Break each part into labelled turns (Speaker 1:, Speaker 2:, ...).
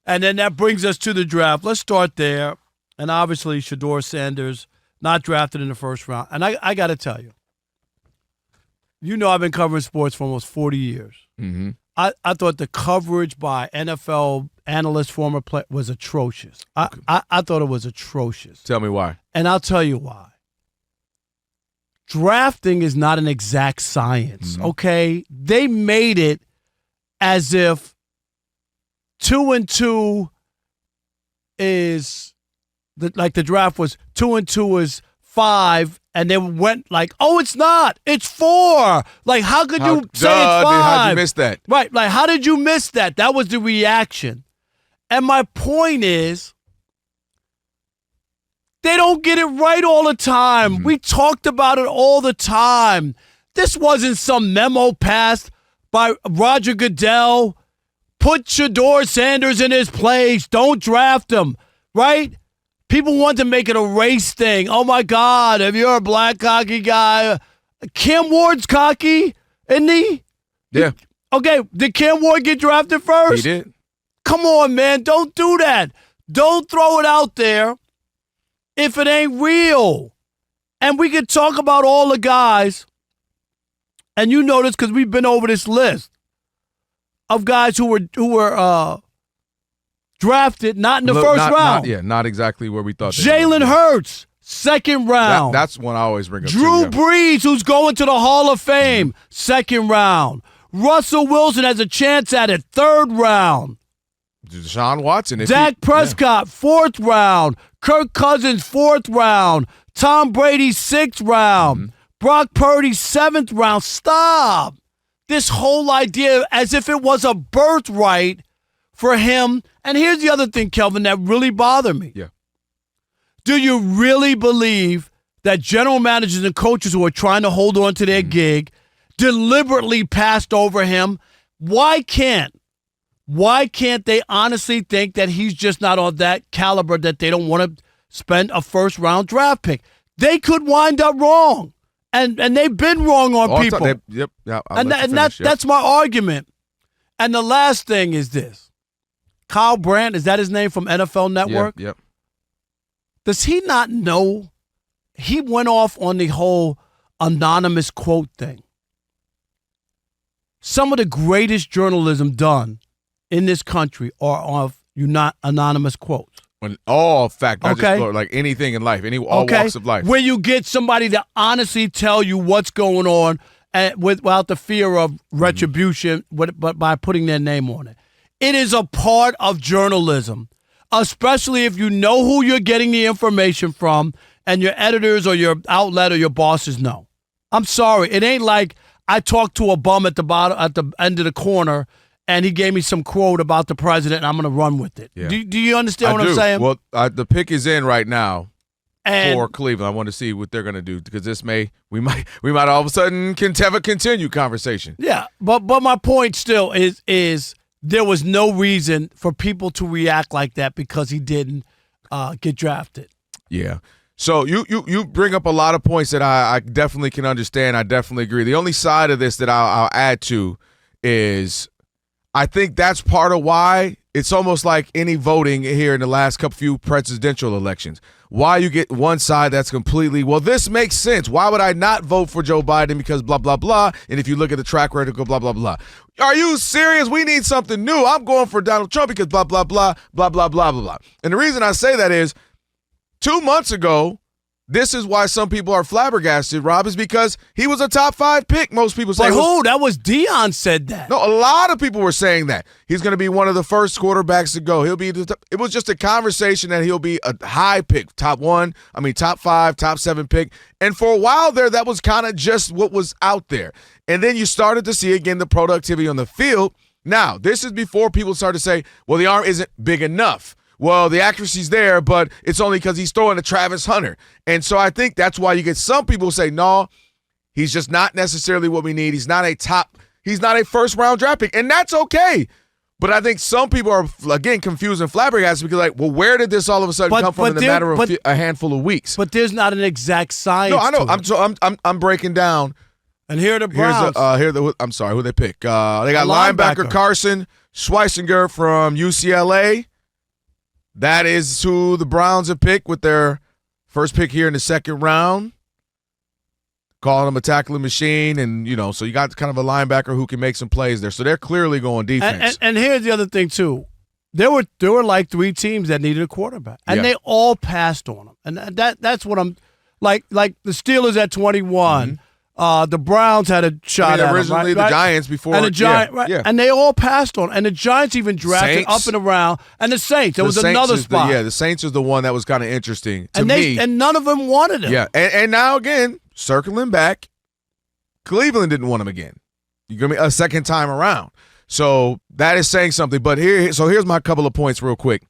Speaker 1: And then that brings us to the draft. Let's start there. And obviously, Shedeur Sanders, not drafted in the first round. And I got to tell you, I've been covering sports for almost 40 years.
Speaker 2: Mm-hmm.
Speaker 1: I thought the coverage by NFL analysts, former players, was atrocious. I thought it was atrocious.
Speaker 2: Tell me why.
Speaker 1: And I'll tell you why. Drafting is not an exact science, okay? They made it as if 2 and 2 is the draft was 2 and 2 is 5, and they went like, oh, it's not, it's 4. Like, how could you say it's 5?
Speaker 2: How'd you miss that?
Speaker 1: Right, like, how did you miss that? That was the reaction. And my point is, they don't get it right all the time.
Speaker 2: Mm-hmm.
Speaker 1: We talked about it all the time. This wasn't some memo passed by Roger Goodell. Put Shedeur Sanders in his place. Don't draft him, right? People want to make it a race thing. Oh, my God, if you're a black cocky guy. Cam Ward's cocky, isn't he?
Speaker 2: Yeah.
Speaker 1: Okay, did Cam Ward get drafted first?
Speaker 2: He did.
Speaker 1: Come on, man. Don't do that. Don't throw it out there if it ain't real. And we could talk about all the guys, and you know this because we've been over this list of guys who were drafted not in the first round.
Speaker 2: Not exactly where we thought.
Speaker 1: Jalen Hurts, second round.
Speaker 2: That's one I always bring up.
Speaker 1: Drew Brees, who's going to the Hall of Fame, second round. Russell Wilson has a chance at it, third round.
Speaker 2: Deshaun Watson.
Speaker 1: Dak Prescott, fourth round. Kirk Cousins, fourth round. Tom Brady, sixth round.
Speaker 2: Mm-hmm.
Speaker 1: Brock Purdy, seventh round. Stop. This whole idea as if it was a birthright for him. And here's the other thing, Kelvin, that really bothered me.
Speaker 2: Yeah.
Speaker 1: Do you really believe that general managers and coaches who are trying to hold on to their gig deliberately passed over him? Why can't they honestly think that he's just not on that caliber that they don't want to spend a first-round draft pick? They could wind up wrong, and they've been wrong on people. That's my argument. And the last thing is this. Kyle Brandt, is that his name from NFL Network?
Speaker 2: Yep.
Speaker 1: Does he not know? He went off on the whole anonymous quote thing. Some of the greatest journalism done in this country are of anonymous quotes.
Speaker 2: When all fact, not
Speaker 1: okay.
Speaker 2: just like anything in life, all walks of life.
Speaker 1: Where you get somebody to honestly tell you what's going on and without the fear of retribution, but by putting their name on it. It is a part of journalism, especially if you know who you're getting the information from and your editors or your outlet or your bosses know. I'm sorry. It ain't like I talked to a bum at the end of the corner and he gave me some quote about the president, and I'm going to run with it. Yeah. Do you understand what I'm saying?
Speaker 2: Well, the pick is in right now for Cleveland. I want to see what they're going to do because we might all of a sudden have a continued conversation.
Speaker 1: Yeah, but my point still is there was no reason for people to react like that because he didn't get drafted.
Speaker 2: Yeah. So you bring up a lot of points that I definitely can understand. I definitely agree. The only side of this that I'll add to is I think that's part of why it's almost like any voting here in the last few presidential elections. Why you get one side that's completely, well, this makes sense. Why would I not vote for Joe Biden because blah, blah, blah. And if you look at the track record, go blah, blah, blah. Are you serious? We need something new. I'm going for Donald Trump because blah, blah, blah, blah, blah, blah, blah, blah. And the reason I say that is 2 months ago, this is why some people are flabbergasted, Rob, is because he was a top 5 pick. Most people say.
Speaker 1: But who? That was Dion said that.
Speaker 2: No, a lot of people were saying that. He's going to be one of the first quarterbacks to go. It was just a conversation that he'll be a high pick, top 5, top 7 pick. And for a while there, that was kind of just what was out there. And then you started to see, again, the productivity on the field. Now, this is before people started to say, well, the arm isn't big enough. Well, the accuracy's there, but it's only because he's throwing to Travis Hunter. And so I think that's why you get some people say, no, he's just not necessarily what we need. He's not a first-round draft pick, and that's okay. But I think some people are, again, confused and flabbergasted because, well, where did this all of a sudden come from in the matter of a handful of weeks?
Speaker 1: But there's not an exact science.
Speaker 2: No, I know. I'm breaking down.
Speaker 1: And here are the Browns.
Speaker 2: I'm sorry, who they pick? They got linebacker Carson Schweissinger from UCLA. That is who the Browns have picked with their first pick here in the second round. Calling him a tackling machine, and, so you got kind of a linebacker who can make some plays there. So they're clearly going defense.
Speaker 1: And here's the other thing, too. There were like 3 teams that needed a quarterback, and they all passed on them. And that's what I'm like the Steelers at 21. The Browns had a shot at
Speaker 2: originally
Speaker 1: them, right?
Speaker 2: The Giants before.
Speaker 1: And the Giants, and they all passed on. And the Giants even drafted
Speaker 2: Saints.
Speaker 1: up and around. And the Saints, there was another spot.
Speaker 2: The Saints is the one that was kind of interesting to
Speaker 1: and
Speaker 2: me.
Speaker 1: And none of them wanted him.
Speaker 2: Yeah, and now again, circling back, Cleveland didn't want him again. You're going to be a second time around. So that is saying something. But here's my couple of points real quick.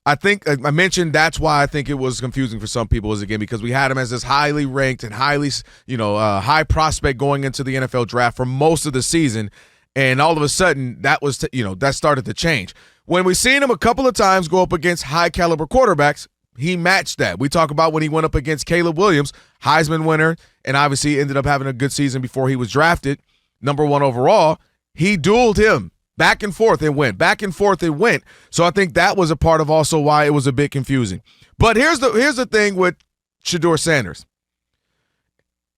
Speaker 2: I think I mentioned that's why I think it was confusing for some people because we had him as this highly ranked and highly, high prospect going into the NFL draft for most of the season, and all of a sudden that was, that started to change. When we seen him a couple of times go up against high caliber quarterbacks, he matched that. We talk about when he went up against Caleb Williams, Heisman winner, and obviously ended up having a good season before he was drafted, number 1 overall. He dueled him. Back and forth it went. Back and forth it went. So I think that was a part of also why it was a bit confusing. But here's the thing with Shedeur Sanders.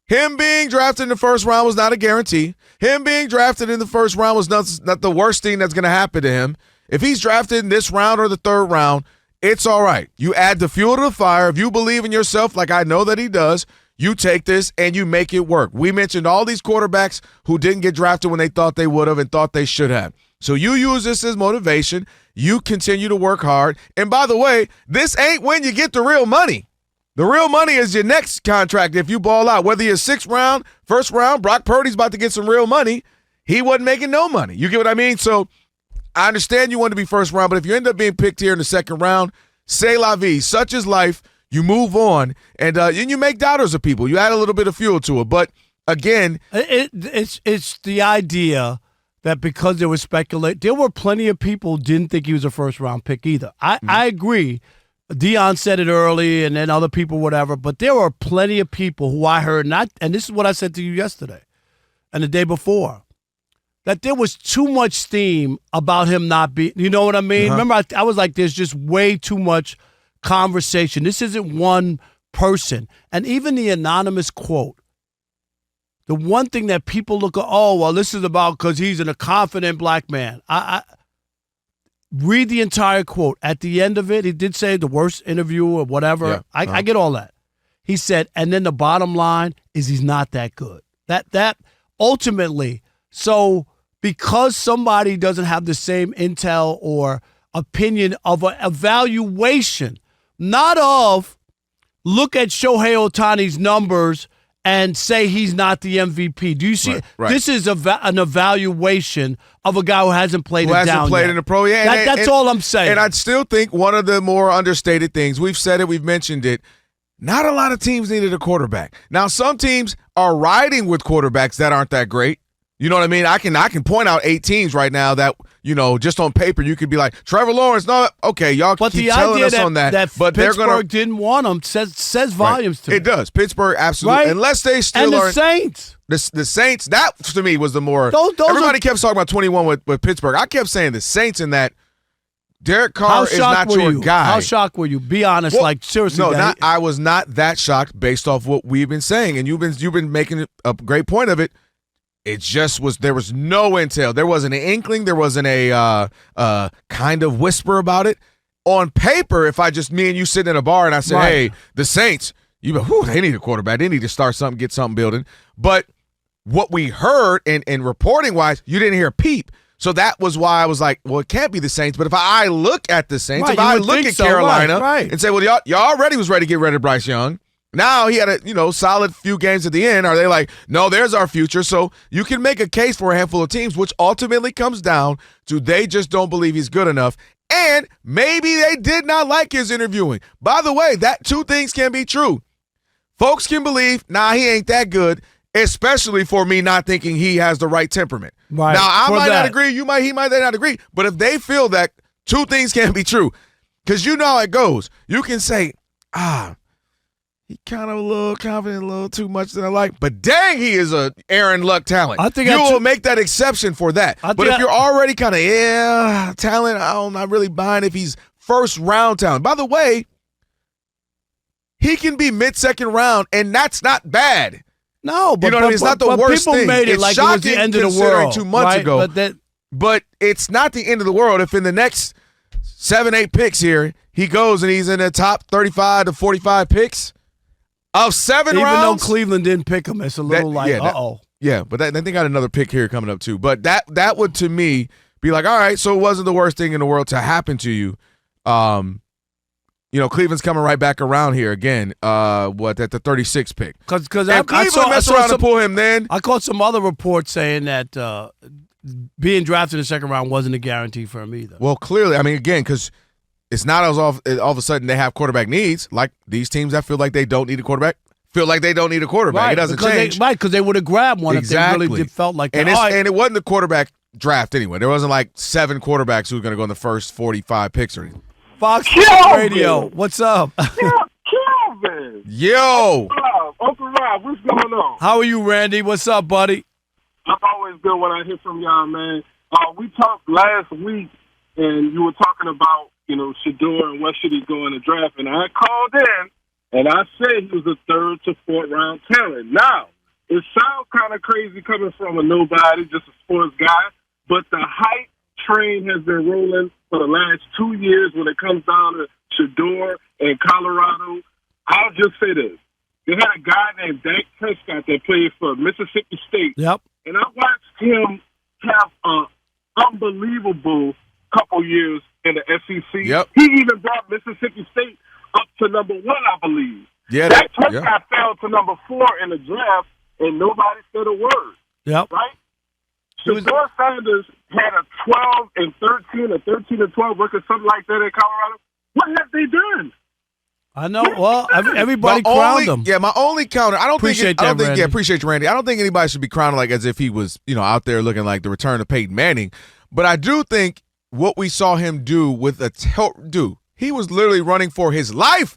Speaker 2: Him being drafted in the first round was not a guarantee. Him being drafted in the first round was not the worst thing that's going to happen to him. If he's drafted in this round or the third round, it's all right. You add the fuel to the fire. If you believe in yourself, like I know that he does, you take this and you make it work. We mentioned all these quarterbacks who didn't get drafted when they thought they would have and thought they should have. So you use this as motivation. You continue to work hard. And by the way, this ain't when you get the real money. The real money is your next contract if you ball out. Whether you're 6th round, 1st round, Brock Purdy's about to get some real money. He wasn't making no money. You get what I mean? So I understand you want to be 1st round, but if you end up being picked here in the 2nd round, c'est la vie. Such is life. You move on, and you make doubters of people. You add a little bit of fuel to it. But, again.
Speaker 1: It's the idea that because there was speculation, there were plenty of people who didn't think he was a 1st-round pick either. I agree. Dion said it early, and then other people, whatever. But there were plenty of people who I heard, and this is what I said to you yesterday and the day before, that there was too much steam about him not being, you know what I mean? Remember, I was like, there's just way too much conversation. This isn't one person. And even the anonymous quote, the one thing that people look at, this is about because he's a confident black man. I read the entire quote. At the end of it, he did say the worst interview or whatever. Yeah. I get all that. He said, and then the bottom line is he's not that good. That ultimately, so because somebody doesn't have the same intel or opinion of an evaluation, not of look at Shohei Ohtani's numbers and say he's not the MVP. Do you see? Right. This is an evaluation of a guy who hasn't played
Speaker 2: in the pro. Yeah,
Speaker 1: that's all I'm saying.
Speaker 2: And I still think one of the more understated things, we've said it, we've mentioned it, not a lot of teams needed a quarterback. Now, some teams are riding with quarterbacks that aren't that great. You know what I mean? I can point out 8 teams right now that, just on paper, you could be like, Trevor Lawrence, no, okay, y'all
Speaker 1: but
Speaker 2: keep telling us on that.
Speaker 1: But Pittsburgh didn't want him says volumes to me.
Speaker 2: It does. Pittsburgh, absolutely. Right? Unless they still
Speaker 1: are. And the Saints.
Speaker 2: The Saints, that to me was the more. Everybody kept talking about 21 with Pittsburgh. I kept saying the Saints in that Derek Carr is not your guy.
Speaker 1: How shocked were you? Be honest, seriously.
Speaker 2: No, I was not that shocked based off what we've been saying. And you've been making a great point of it. It just was. There was no intel. There wasn't an inkling. There wasn't a kind of whisper about it. On paper, if me and you sitting in a bar and I said, "Hey, the Saints, they need a quarterback. They need to start something, get something building." But what we heard and reporting wise, you didn't hear a peep. So that was why I was like, "Well, it can't be the Saints." But if I look at the Saints, if I look at Carolina and say, "Well, y'all already was ready to get rid of Bryce Young." Now he had a solid few games at the end. Are they like, no, there's our future? So you can make a case for a handful of teams, which ultimately comes down to they just don't believe he's good enough. And maybe they did not like his interviewing. By the way, that 2 things can be true. Folks can believe, he ain't that good, especially for me not thinking he has the right temperament.
Speaker 1: Right.
Speaker 2: Now, I might not agree. He might not agree. But if they feel that 2 things can be true, because you know how it goes. You can say, he kind of a little confident, a little too much than I like. But dang, he is a Aaron Luck talent.
Speaker 1: I think
Speaker 2: you will make that exception for that. But if you're already kind of, talent, I'm not really buying if he's first round talent. By the way, he can be mid-second round, and that's not bad.
Speaker 1: No, but
Speaker 2: you know what I mean? It's not the worst
Speaker 1: people
Speaker 2: thing.
Speaker 1: Made it
Speaker 2: it's
Speaker 1: like
Speaker 2: shocking
Speaker 1: it was the end of the world
Speaker 2: 2 months
Speaker 1: right?
Speaker 2: ago. But it's not the end of the world if in the next 7-8 picks here, he goes and he's in the top 35 to 45 picks of 7 rounds.
Speaker 1: Even though Cleveland didn't pick him, it's a little uh-oh.
Speaker 2: Yeah, but then they got another pick here coming up too. But that would, to me, be like, all right, so it wasn't the worst thing in the world to happen to you. Cleveland's coming right back around here again. At the 36th pick?
Speaker 1: Because
Speaker 2: Cleveland messed around to pull him then.
Speaker 1: I caught some other reports saying that being drafted in the second round wasn't a guarantee for him either.
Speaker 2: Well, clearly, I mean, again, because it's not as all of a sudden they have quarterback needs. Like these teams that feel like they don't need a quarterback feel like they don't need a quarterback.
Speaker 1: Right,
Speaker 2: it doesn't change.
Speaker 1: Because they would have grabbed one if they really felt like that.
Speaker 2: And it wasn't the quarterback draft anyway. There wasn't like 7 quarterbacks who were going to go in the first 45 picks or anything.
Speaker 1: Fox Sports Radio, what's up?
Speaker 3: Kelvin.
Speaker 2: Yo.
Speaker 3: Uncle Rob, what's going on?
Speaker 1: How are you, Randy? What's up, buddy?
Speaker 3: I'm always good when I hear from y'all, man. We talked last week, and you were talking about, Shedeur and what should he go in the draft. And I called in, and I said he was a 3rd to 4th round talent. Now, it sounds kind of crazy coming from a nobody, just a sports guy, but the hype train has been rolling for the last 2 years when it comes down to Shedeur and Colorado. I'll just say this. They had a guy named Dak Prescott that played for Mississippi State.
Speaker 1: Yep.
Speaker 3: And I watched him have an unbelievable couple years in the SEC.
Speaker 2: Yep.
Speaker 3: He even brought Mississippi State up to number 1, I believe.
Speaker 2: Yeah,
Speaker 3: Dak Prescott fell to number 4 in the draft, and nobody said a word.
Speaker 1: Yep.
Speaker 3: Right? Shedeur Sanders had a 12-13, a 13-12 record, something like that in Colorado. What have they done?
Speaker 1: I know. Well, everybody crowned him.
Speaker 2: Yeah, my only counter.
Speaker 1: Appreciate
Speaker 2: Randy. Appreciate you, Randy. I don't think anybody should be crowned like as if he was, out there looking like the return of Peyton Manning. But I do think what we saw him do with he was literally running for his life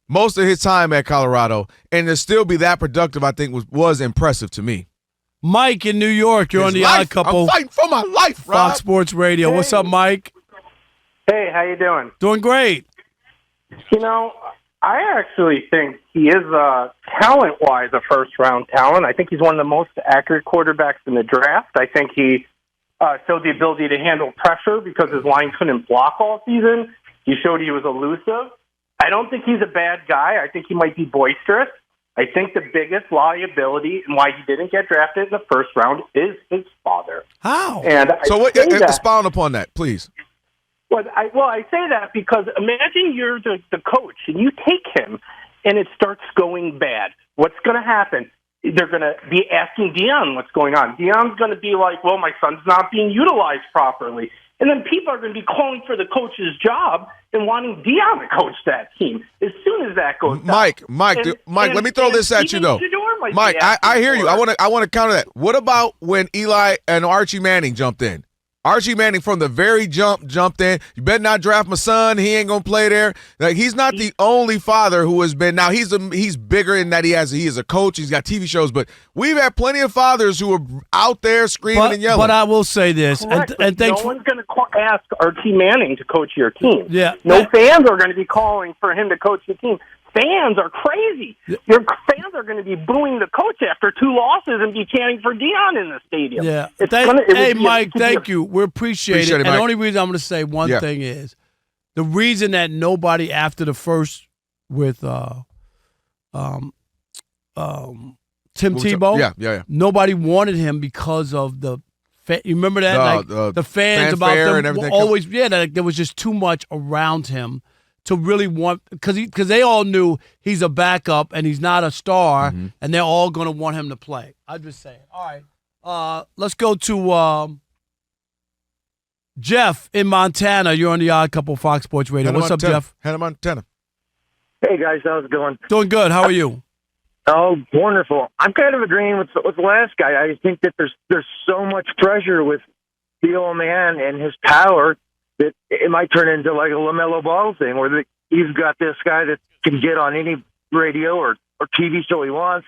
Speaker 2: most of his time at Colorado, and to still be that productive, I think was impressive to me.
Speaker 1: Mike in New York, you're on the Odd Couple.
Speaker 2: I'm fighting for my life, Rob.
Speaker 1: Fox Sports Radio. What's up, Mike?
Speaker 4: Hey, how you doing?
Speaker 1: Doing great.
Speaker 4: I actually think he is, talent-wise, a first-round talent. I think he's one of the most accurate quarterbacks in the draft. I think he showed the ability to handle pressure because his line couldn't block all season. He showed he was elusive. I don't think he's a bad guy. I think he might be boisterous. I think the biggest liability and why he didn't get drafted in the first round is his father.
Speaker 1: How?
Speaker 4: And
Speaker 2: expound upon that, please.
Speaker 4: Well, I say that because imagine you're the coach and you take him and it starts going bad. What's going to happen? They're going to be asking Dion what's going on. Dion's going to be like, well, my son's not being utilized properly. And then people are going to be calling for the coach's job and wanting Dion to coach that team. As soon as that goes down.
Speaker 2: Mike, let me throw this at you, though. Mike, I hear you. I want to counter that. What about when Eli and Archie Manning jumped in? Archie Manning from the very jumped in. You better not draft my son. He ain't gonna play there. Like he's not the only father who has been. Now he's bigger in that he is a coach. He's got TV shows, but we've had plenty of fathers who are out there screaming and yelling.
Speaker 1: But I will say this, and thanks.
Speaker 4: No one's going to ask Archie Manning to coach your team.
Speaker 1: Yeah,
Speaker 4: no fans are going to be calling for him to coach the team. Fans are crazy. Your fans are going to be booing the coach after 2 losses and be chanting for Dion in the stadium.
Speaker 1: Yeah. Hey, Mike, thank you. We appreciate it. And the only reason I'm going to say one thing is the reason that nobody after the first with Tim Tebow, nobody wanted him because of the you remember that? The fans about them and everything always, there was just too much around him to really want, because they all knew he's a backup and he's not a star, and they're all going to want him to play. I'm just saying. All right, let's go to Jeff in Montana. You're on the Odd Couple Fox Sports Radio. What's up, Jeff?
Speaker 2: Hannah, Montana.
Speaker 5: Hey, guys. How's it going?
Speaker 1: Doing good. How are you?
Speaker 5: Oh, wonderful. I'm kind of agreeing with the last guy. I think that there's so much pressure with the old man and his power that it might turn into like a LaMelo Ball thing where you've got this guy that can get on radio or TV show he wants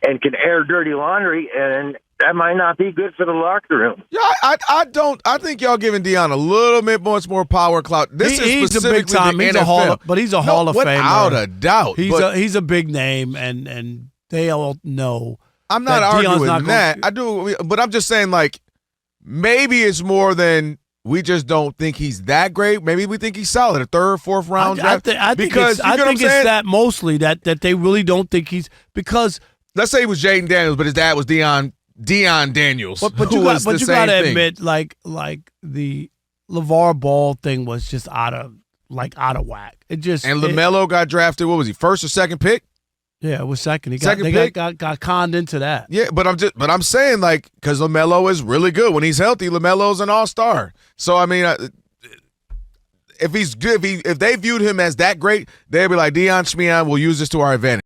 Speaker 5: and can air dirty laundry, and that might not be good for the locker room.
Speaker 2: Yeah, I think y'all giving Dion a little bit more power clout. This is
Speaker 1: he's
Speaker 2: specifically
Speaker 1: a big time.
Speaker 2: the
Speaker 1: He's
Speaker 2: NFL.
Speaker 1: He's a Hall of Famer.
Speaker 2: Without a doubt.
Speaker 1: He's a big name, and they all know.
Speaker 2: I'm not arguing that. I do, but I'm just saying, like, maybe it's more than we just don't think he's that great. Maybe we think he's solid, a third, fourth round draft.
Speaker 1: I think it's that mostly that they really don't think he's, because
Speaker 2: let's say it was Jaden Daniels, but his dad was Dion Daniels.
Speaker 1: But you got to admit, like the LeVar Ball thing was just out of whack. And
Speaker 2: LaMelo got drafted. What was he, first or second pick?
Speaker 1: Yeah, it was second. He got conned into that.
Speaker 2: Yeah, but I'm saying, like, because LaMelo is really good when he's healthy. LaMelo's an all-star. So I mean, if he's good, if they viewed him as that great, they'd be like, Dion Schmian, we'll use this to our advantage.